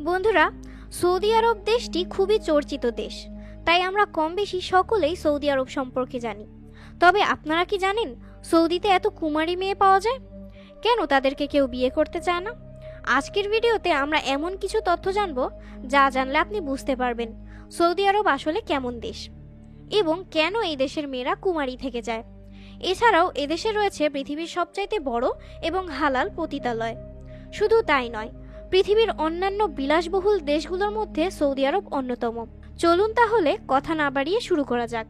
বন্ধুরা, সৌদি আরব দেশটি খুবই চর্চিত দেশ, তাই আমরা কম বেশি সকলেই সৌদি আরব সম্পর্কে জানি। তবে আপনারা কি জানেন সৌদিতে এত কুমারী মেয়ে পাওয়া যায়? কেন তাদেরকে কেউ বিয়ে করতে চায় না? আজকের ভিডিওতে আমরা এমন কিছু তথ্য জানব যা জানলে আপনি বুঝতে পারবেন সৌদি আরব আসলে কেমন দেশ এবং কেন এই দেশের মেয়েরা কুমারী থেকে যায়। এছাড়াও এদেশে রয়েছে পৃথিবীর সবচাইতে বড় এবং হালাল পতিতালয়। শুধু তাই নয়, পৃথিবীর অন্যান্য বিলাসবহুল দেশগুলোর মধ্যে সৌদি আরব অন্যতম। চলুন তাহলে কথা না বাড়িয়ে শুরু করা যাক।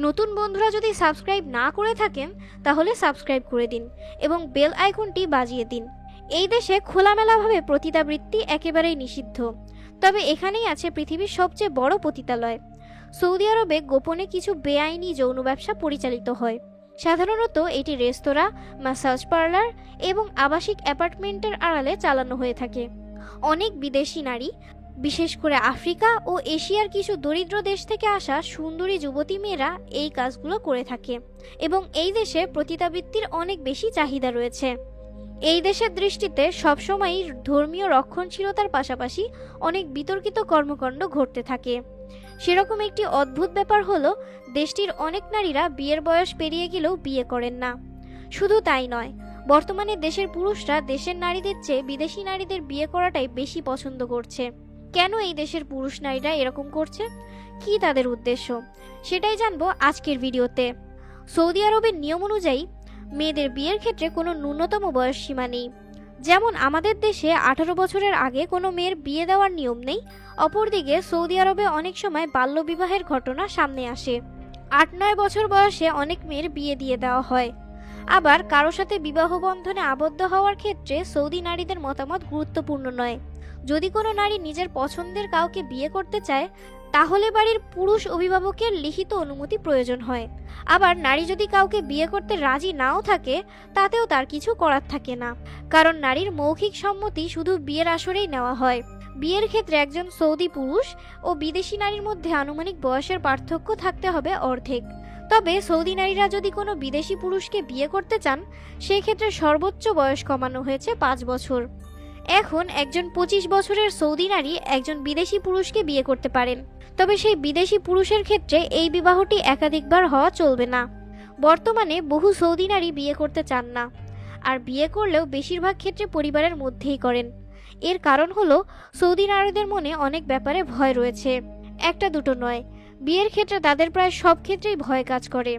নতুন বন্ধুরা যদি সাবস্ক্রাইব না করে থাকেন তাহলে সাবস্ক্রাইব করে দিন এবং বেল আইকনটি বাজিয়ে দিন। এই দেশে খোলামেলাভাবে পতিতাবৃত্তি একেবারেই নিষিদ্ধ, তবে এখানেই আছে পৃথিবীর সবচেয়ে বড় পতিতালয়। সৌদি আরবে গোপনে কিছু বেআইনি যৌন ব্যবসা পরিচালিত হয়। সাধারণত এটি রেস্তোরাঁ, ম্যাসাজ পার্লার এবং আবাসিক অ্যাপার্টমেন্টের আড়ালে চালানো হয়ে থাকে। অনেক বিদেশি নারী, বিশেষ করে আফ্রিকা ও এশিয়ার কিছু দরিদ্র দেশ থেকে আসা সুন্দরী যুবতী মেয়েরা এই কাজগুলো করে থাকে এবং এই দেশে পতিতাবৃত্তির অনেক বেশি চাহিদা রয়েছে। এই দেশের দৃষ্টিতে সবসময়ই ধর্মীয় রক্ষণশীলতার পাশাপাশি অনেক বিতর্কিত কর্মকাণ্ড ঘটতে থাকে। সেরকম একটি অদ্ভুত ব্যাপার হলো দেশটির অনেক নারীরা বিয়ের বয়স পেরিয়ে গেলেও বিয়ে করেন না। শুধু তাই নয়, বর্তমানে দেশের পুরুষরা দেশের নারীদের চেয়ে বিদেশি নারীদের বিয়ে করাটাই বেশি পছন্দ করছে। কেন এই দেশের পুরুষ নারীরা এরকম করছে, কী তাদের উদ্দেশ্য, সেটাই জানবো আজকের ভিডিওতে। সৌদি আরবের নিয়ম অনুযায়ী মেয়েদের বিয়ের ক্ষেত্রে কোনো ন্যূনতম বয়স সীমা নেই। যেমন আমাদের দেশে 18 বছরের আগে কোনো মেয়ের বিয়ে দেওয়ার নিয়ম নেই, অপরদিকে সৌদি আরবে অনেক সময় বাল্যবিবাহের ঘটনা সামনে আসে। 8-9 বছর বয়সে অনেক মেয়ের বিয়ে দিয়ে দেওয়া হয়। আবার কারো সাথে বিবাহ বন্ধনে আবদ্ধ হওয়ার ক্ষেত্রে সৌদি নারীদের মতামত গুরুত্বপূর্ণ নয়। যদি কোনো নারী নিজের পছন্দের কাউকে বিয়ে করতে চায় তাহলে বাড়ির পুরুষ অভিভাবকের লিখিত অনুমতি প্রয়োজন হয়। আবার নারী যদি কাউকে বিয়ে করতে রাজি নাও থাকে তাতেও তার কিছু করার থাকে না, কারণ নারীর মৌখিক সম্মতি শুধু বিয়ের আসরেই নেওয়া হয়। বিয়ের ক্ষেত্রে একজন সৌদি পুরুষ ও বিদেশি নারীর মধ্যে আনুমানিক বয়সের পার্থক্য থাকতে হবে অর্ধেক। তবে সৌদি নারীরা যদি কোনো বিদেশি পুরুষকে বিয়ে করতে চান সেক্ষেত্রে সর্বোচ্চ বয়স কমানো হয়েছে 5 বছর। এখন একজন 25 বছরের সৌদি নারী একজন বিদেশি পুরুষকে বিয়ে করতে পারেন, তবে সেই বিদেশি পুরুষের ক্ষেত্রে এই বিবাহটি একাধিকবার হওয়া চলবে না। বর্তমানে বহু সৌদি নারী বিয়ে করতে চান না, আর বিয়ে করলেও বেশিরভাগ ক্ষেত্রে পরিবারের মধ্যেই করেন। এর কারণ হলো সৌদি নারীদের মনে অনেক ব্যাপারে ভয় রয়েছে, একটা দুটো নয়। বিয়ের ক্ষেত্রে তাদের প্রায় সব ক্ষেত্রেই ভয় কাজ করে।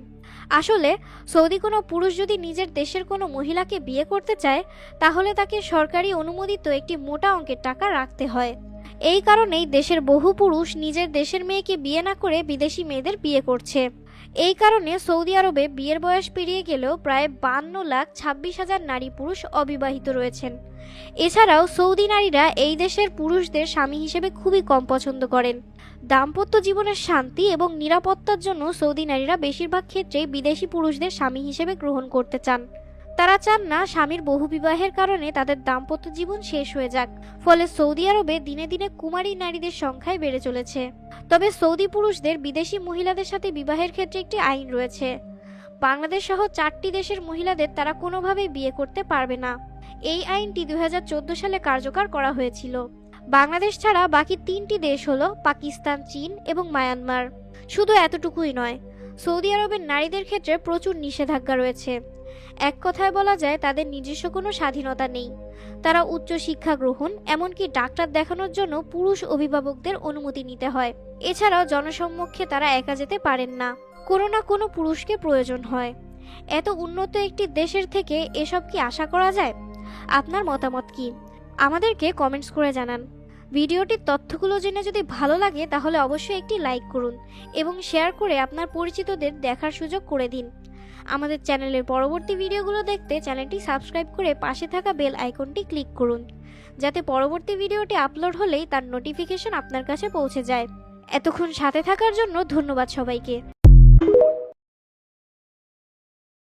আসলে সৌদি কোনো পুরুষ যদি নিজের দেশের কোনো মহিলাকে বিয়ে করতে চায় তাহলে তাকে সরকারি অনুমোদিত একটি মোটা অঙ্কের টাকা রাখতে হয়। এই কারণেই দেশের বহু পুরুষ নিজের দেশের মেয়েকে বিয়ে না করে বিদেশি মেয়েদের বিয়ে করছে। এই কারণে সৌদি আরবে বিয়ের বয়স পেরিয়ে গেলেও প্রায় 52,26,000 নারী পুরুষ অবিবাহিত রয়েছেন। এছাড়াও সৌদি নারীরা এই দেশের পুরুষদের স্বামী হিসেবে খুবই কম পছন্দ করেন। দাম্পত্য জীবনের শান্তি এবং নিরাপত্তার জন্য সৌদি নারীরা বেশিরভাগ ক্ষেত্রেই বিদেশি পুরুষদের স্বামী হিসেবে গ্রহণ করতে চান। তারা চান না স্বামীর বহুবিবাহের কারণে তাদের দাম্পত্য জীবন শেষ হয়ে যাক। ফলে সৌদি আরবে দিনে দিনে কুমারী নারীদের সংখ্যাই বেড়ে চলেছে। তবে সৌদি পুরুষদের বিদেশি মহিলাদের সাথে বিবাহের ক্ষেত্রে একটি আইন রয়েছে। বাংলাদেশ সহ 4টি দেশের মহিলাদের তারা কোনোভাবেই বিয়ে করতে পারবে না। এই আইনটি 2014 সালে কার্যকর করা হয়েছিল। বাংলাদেশ ছাড়া বাকি 3টি দেশ হলো পাকিস্তান, চীন এবং মায়ানমার। শুধু এতটুকুই নয়, সৌদি আরবের নারীদের ক্ষেত্রে প্রচুর নিষেধাজ্ঞা রয়েছে। এক কথায় বলা যায় তাদের নিজস্ব কোনো স্বাধীনতা নেই। তারা উচ্চ শিক্ষা গ্রহণ, এমনকি ডাক্তার দেখানোর জন্য পুরুষ অভিভাবকদের অনুমতি নিতে হয়। এছাড়াও জনসম্মুখে তারা একা যেতে পারেন না, কোনো না কোনো পুরুষকে প্রয়োজন হয়। এত উন্নত একটি দেশের থেকে এসব কি আশা করা যায়? আপনার মতামত কি? আমাদেরকে কমেন্টস করে জানান। ভিডিওটির তথ্যগুলো জেনে যদি ভালো লাগে তাহলে অবশ্যই একটি লাইক করুন এবং শেয়ার করে আপনার পরিচিতদের দেখার সুযোগ করে দিন। আমাদের চ্যানেলের পরবর্তী ভিডিওগুলো দেখতে চ্যানেলটি সাবস্ক্রাইব করে পাশে থাকা বেল আইকনটি ক্লিক করুন, যাতে পরবর্তী ভিডিওটি আপলোড হলেই তার নোটিফিকেশন আপনার কাছে পৌঁছে যায়। এতক্ষণ সাথে থাকার জন্য ধন্যবাদ সবাইকে।